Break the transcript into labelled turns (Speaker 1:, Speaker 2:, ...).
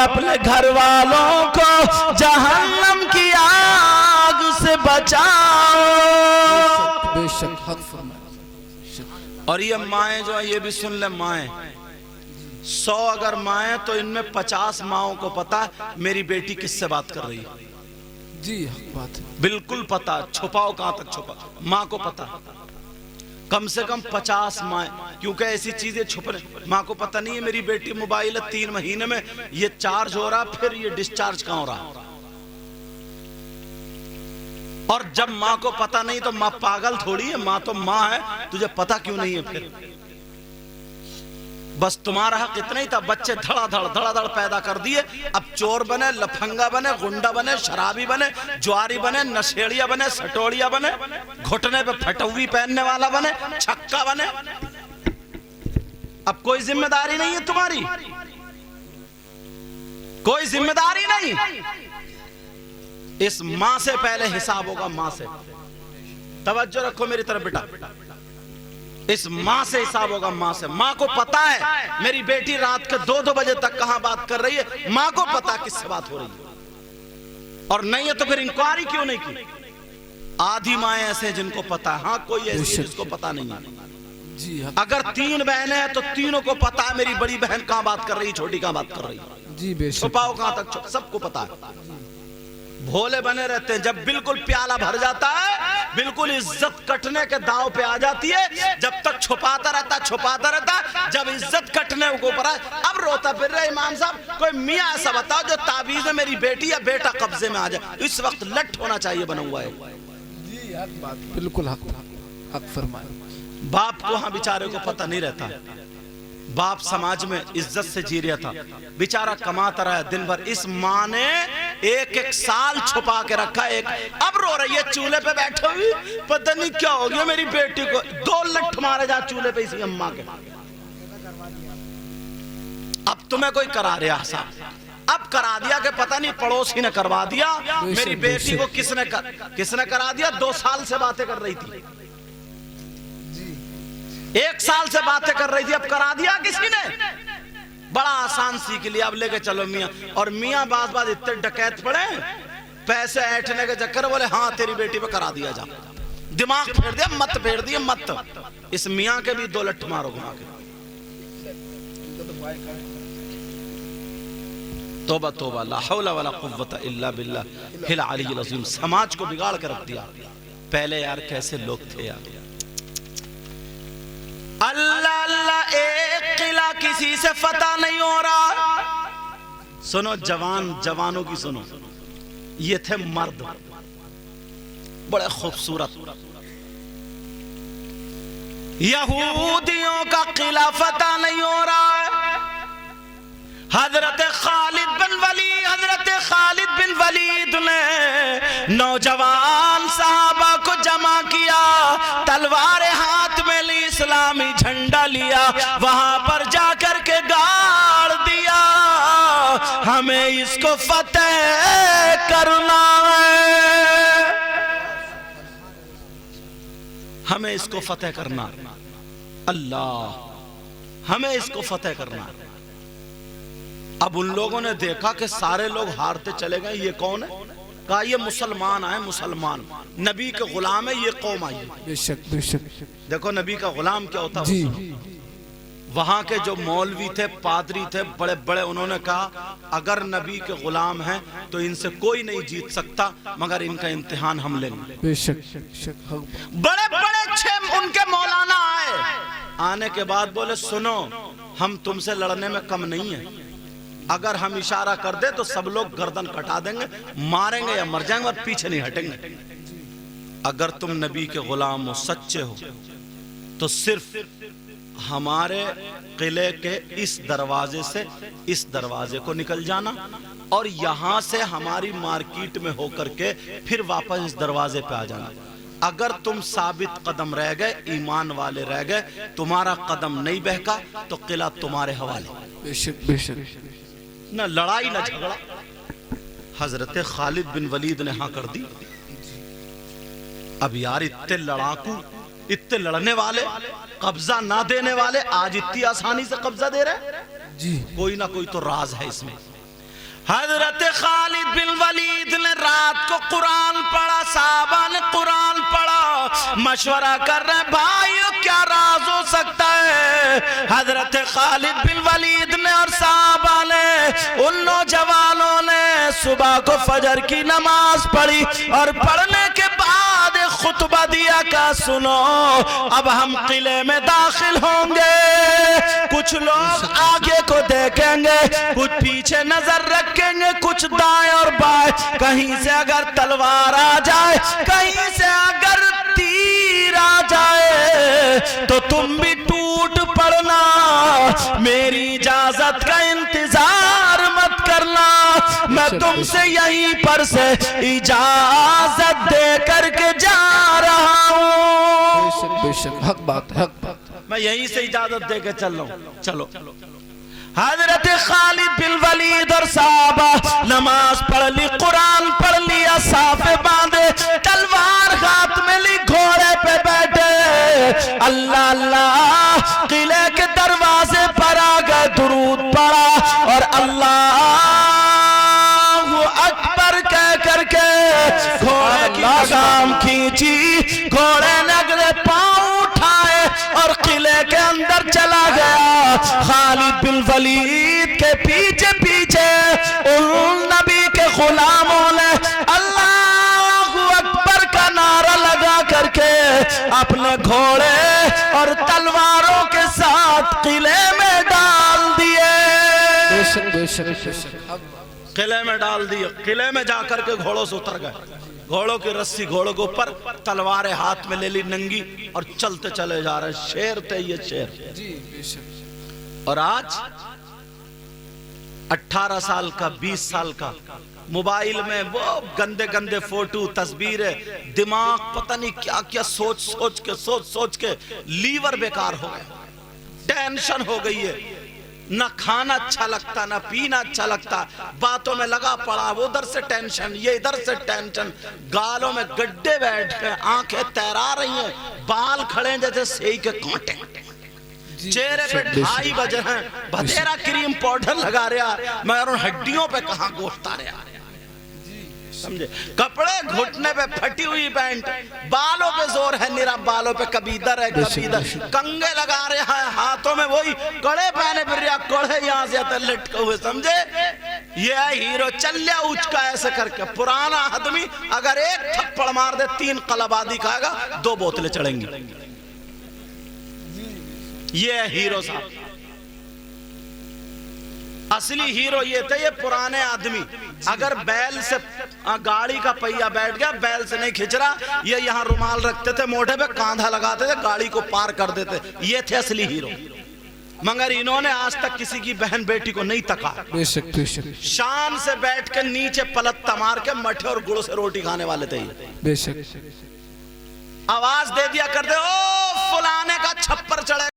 Speaker 1: اپنے گھر والوں کو جہنم کی آگ سے بچاؤ۔
Speaker 2: بے شک حق فرمائے۔
Speaker 1: اور یہ مائیں جو ہیں یہ بھی سن لیں، مائیں 100 اگر مائیں تو ان میں 50 ماؤں کو پتا میری بیٹی کس سے بات کر رہی ہے۔
Speaker 2: جی حق بات ہے۔
Speaker 1: بالکل پتا، چھپاؤ کہاں تک چھپا، ماں کو پتا کم سے کم 50 مائیں، کیونکہ ایسی چیزیں چھپ رہے ماں کو پتا نہیں ہے میری بیٹی موبائل 3 مہینے میں یہ چارج ہو رہا پھر یہ ڈسچارج کہاں ہو رہا۔ اور جب ماں کو پتا نہیں تو ماں پاگل تھوڑی ہے، ماں تو ماں ہے، تجھے پتا کیوں نہیں ہے؟ پھر بس تمہارا حق اتنا ہی تھا، بچے دھڑا دھڑ پیدا کر دیے، اب چور بنے، لفنگا بنے، گنڈا بنے، شرابی بنے، جواری بنے، نشیڑیا بنے، سٹوڑیا بنے، گھٹنے پہ پھٹوی پہننے والا بنے، چھکا بنے۔ اب کوئی ذمہ داری نہیں ہے تمہاری، کوئی ذمہ داری نہیں۔ اس ماں سے پہلے حساب ہوگا، ماں سے۔ توجہ رکھو میری طرف بیٹا، اس ماں سے حساب ہوگا، ماں سے۔ ماں کو پتا ہے میری بیٹی رات کے 2 بجے تک کہاں بات کر رہی ہے، ماں کو پتا کس سے بات ہو رہی ہے، اور نہیں ہے تو پھر انکوائری کیوں نہیں کی؟ آدھی مائیں ایسے جن کو پتا ہے، ہاں کوئی ایسی جس کو پتا نہیں ہے۔
Speaker 2: جی
Speaker 1: اگر 3 بہنیں ہیں تو تینوں کو پتا ہے میری بڑی بہن کہاں بات کر رہی ہے، چھوٹی کہاں بات کر رہی ہے۔
Speaker 2: جی بے شک۔
Speaker 1: چھپاؤ کہاں تک، سب کو پتا ہے۔ بھولے بنے رہتے ہیں، جب بالکل پیالہ بھر جاتا ہے، بالکل عزت کٹنے کے داؤ پہ آ جاتی ہے، جب تک چھپاتا رہتا، جب عزت کٹنے کو اوپر آئے، اب روتا پھر رہے امام صاحب کوئی میاں ایسا بتاؤ جو تعویذ میری بیٹی یا بیٹا قبضے میں آ جائے، اس وقت لٹ ہونا چاہیے بنا ہوا ہے۔
Speaker 2: جی حق بات، بالکل حق فرمائے۔
Speaker 1: باپ کو ہاں بیچارے کو پتہ نہیں رہتا، باپ سماج میں عزت سے جی رہا تھا، بیچارہ کماتا رہا دن بھر، اس ماں نے 1 سال چھپا کے رکھا، اب رو رہی ہے چولہے پہ بیٹھے ہوئی، پتہ نہیں کیا ہو گیا میری بیٹی کو، 2 لٹھ مارے جا چولہے پہ اسی اماں کے۔ اب تمہیں کوئی کرا رہا حساب، اب کرا دیا کہ پتہ نہیں پڑوسی نے کروا دیا، میری بیٹی کو کس نے کرا دیا، 2 سال سے باتیں کر رہی تھی، 1 سال سے باتیں کر رہی تھی، اب کرا دیا کسی نے، بڑا آسان سیکھ لیا، اب لے کے چلو میاں۔ اور میاں بعض اتنے ڈکیت پڑے، پیسے ایٹھنے کے چکر، بولے ہاں تیری بیٹی پہ کرا دیا جا، دماغ پھیر دیا، مت پھیر دیا، مت۔ اس میاں کے بھی 2 لٹھ مارو گھما کے۔ توبہ توبہ، لا حول ولا قوت الا باللہ العلی العظیم۔ سماج کو بگاڑ کے رکھ دیا۔ پہلے یار کیسے لوگ تھے یار، اللہ اللہ ایک قلعہ کسی سے فتح نہیں ہو رہا۔ سنو جوانوں کی سنو، یہ تھے مرد بڑے خوبصورت، یہودیوں کا قلعہ فتح نہیں ہو رہا ہے۔ حضرت خالد بن ولید نے نوجوان صحابہ کو جمع کیا، تلوار ہاتھ میں لی، اسلامی جھنڈا لیا، وہاں پر جا کر کے گاڑ دیا، ہمیں اس کو فتح کرنا ہے، ہمیں اس کو فتح کرنا، اللہ ہمیں اس کو فتح کرنا۔ اب ان لوگوں نے دیکھا کہ سارے لوگ ہارتے چلے گئے، یہ کون ہے؟ کہا یہ مسلمان آئے، مسلمان نبی کے غلام ہے، یہ قوم آئی۔
Speaker 2: بے شک بے شک۔
Speaker 1: دیکھو نبی کا غلام کیا ہوتا ہے۔
Speaker 2: جی
Speaker 1: وہاں کے جو مولوی تھے، پادری تھے، بڑے بڑے، انہوں نے کہا اگر نبی کے غلام ہیں تو ان سے کوئی نہیں جیت سکتا، مگر ان کا امتحان ہم لیں گے۔
Speaker 2: بے شک۔
Speaker 1: بڑے بڑے 6 ان کے مولانا آئے، آنے کے بعد بولے سنو ہم تم سے لڑنے میں کم نہیں ہیں، اگر ہم اشارہ کر دیں تو سب لوگ گردن کٹا دیں گے، ماریں گے یا مر جائیں گے، اور پیچھے نہیں ہٹیں گے۔ اگر تم نبی کے غلام ہو، سچے ہو، تو صرف ہمارے قلعے کے اس دروازے سے اس دروازے کو نکل جانا، اور یہاں سے ہماری مارکیٹ میں ہو کر کے پھر واپس اس دروازے پہ آ جانا۔ اگر تم ثابت قدم رہ گئے، ایمان والے رہ گئے، تمہارا قدم نہیں بہکا تو قلعہ تمہارے حوالے۔
Speaker 2: بے شک بے شک۔
Speaker 1: نہ لڑائی نہ جھگڑا، حضرت خالد بن ولید نے ہاں کر دی۔ اب یار اتنے لڑاکو، اتنے لڑنے والے، قبضہ نہ دینے والے آج اتنی آسانی سے قبضہ دے رہے،
Speaker 2: جی
Speaker 1: کوئی نہ کوئی تو راز ہے اس میں۔ حضرت خالد بن ولید نے رات کو قرآن پڑھا، صحابہ نے قرآن پڑھا، مشورہ کر رہے بھائیو کیا راز ہو سکتا ہے؟ حضرت خالد بن ولید نے اور صحابہ نے، ان نوجوانوں نے صبح کو فجر کی نماز پڑھی اور پڑھنے کے بعد خطبہ دیا کہ سنو اب ہم قلعے میں داخل ہوں گے، کچھ لوگ آگے کو دیکھیں گے، کچھ پیچھے نظر رکھیں گے، کچھ دائیں اور بائیں، کہیں سے اگر تلوار آ جائے، کہیں سے اگر تیر آ جائے تو تم بھی ٹوٹ پڑنا، میری اجازت کا انتظار مت کرنا، میں تم سے یہیں پر سے اجازت دے کر کے جا رہا ہوں،
Speaker 2: بے شک حق بات ہے، حق بات ہے۔
Speaker 1: میں یہیں سے اجازت دے کے چل رہا ہوں، چلو۔ حضرت خالد بن ولید اور صحابہ نماز پڑھ لی، قرآن پڑھ لیا، صافے باندھے، تلوار ہاتھ میں لی، گھوڑے پہ بیٹھے، اللہ اللہ قلعے کے دروازے پر آ گئے، درود پڑھا اور اللہ اکبر کہہ کر کے گھوڑے کی لگام کھینچی، گھوڑے نے اگلے پاؤں اٹھائے اور قلعے کے اندر چلا گیا۔ خالد بن ولید کے پیچھے پیچھے ان نبی کے غلاموں نے اللہ اکبر کا نعرہ لگا کر کے اپنے گھوڑے اور تلواروں کے ساتھ قلعے میں ڈال دیے،
Speaker 2: بے شک بے شک بے شک۔
Speaker 1: قلعے میں ڈال دیے، قلعے میں جا کر کے گھوڑوں سے اتر گئے، گھوڑوں کی رسی گھوڑوں کے اوپر، تلواریں ہاتھ میں لے لی ننگی اور چلتے چلے جا رہے، شیر تھے یہ شیر۔
Speaker 2: جی بے شک۔
Speaker 1: اور آج 18 سال کا 20 سال کا موبائل میں وہ گندے گندے فوٹو تصویریں، دماغ پتہ نہیں کیا کیا سوچ سوچ کے لیور بیکار ہو گئے، ٹینشن ہو گئی ہے، نہ کھانا اچھا لگتا نہ پینا اچھا لگتا، باتوں میں لگا پڑا، وہ ادھر سے ٹینشن یہ ادھر سے ٹینشن، گالوں میں گڈے بیٹھ گئے، آنکھیں تیرا رہی ہیں، بال کھڑے ہیں جیسے سیئی کے کانٹے، چہرے پہ 2:30 بجے ہیں، بھتیرا کریم پاؤڈر لگا رہا، مگر ان ہڈیوں پہ کہاں گوشت آ رہا، سمجھے، کپڑے گھٹنے پہ پھٹی ہوئی پینٹ، بالوں پہ زور ہے، نرا بالوں پہ کبھی ادھر ہے کبھی ادھر، کنگے لگا رہا ہے، ہاتھوں میں وہی کڑے پہنے پھر رہا، کڑے یہاں سے آتے لٹکے ہوئے، سمجھے، یہ ہے ہیرو، چل لیا اچکا ایسے کر کے، پرانا آدمی اگر ایک تھپڑ مار دے 3 قلب آدھی کھائے گا، 2 بوتلیں چڑھیں گی، یہ ہے ہیرو صاحب، اصلی ہیرو یہ تھے، یہ پرانے آدمی، اگر بیل سے گاڑی کا پہیہ بیٹھ گیا، بیل سے نہیں کھچ رہا، یہ یہاں رومال رکھتے تھے، موٹے پہ کاندھا لگاتے تھے، گاڑی کو پار کر دیتے، یہ تھے اصلی ہیرو، مگر انہوں نے آج تک کسی کی بہن بیٹی کو نہیں تکا،
Speaker 2: بے شک بے شک،
Speaker 1: شان سے بیٹھ کے نیچے پلتا مار کے مٹھے اور گڑوں سے روٹی کھانے والے تھے،
Speaker 2: بے شک،
Speaker 1: آواز دے دیا کرتے، او فلانے کا چھپر چڑھے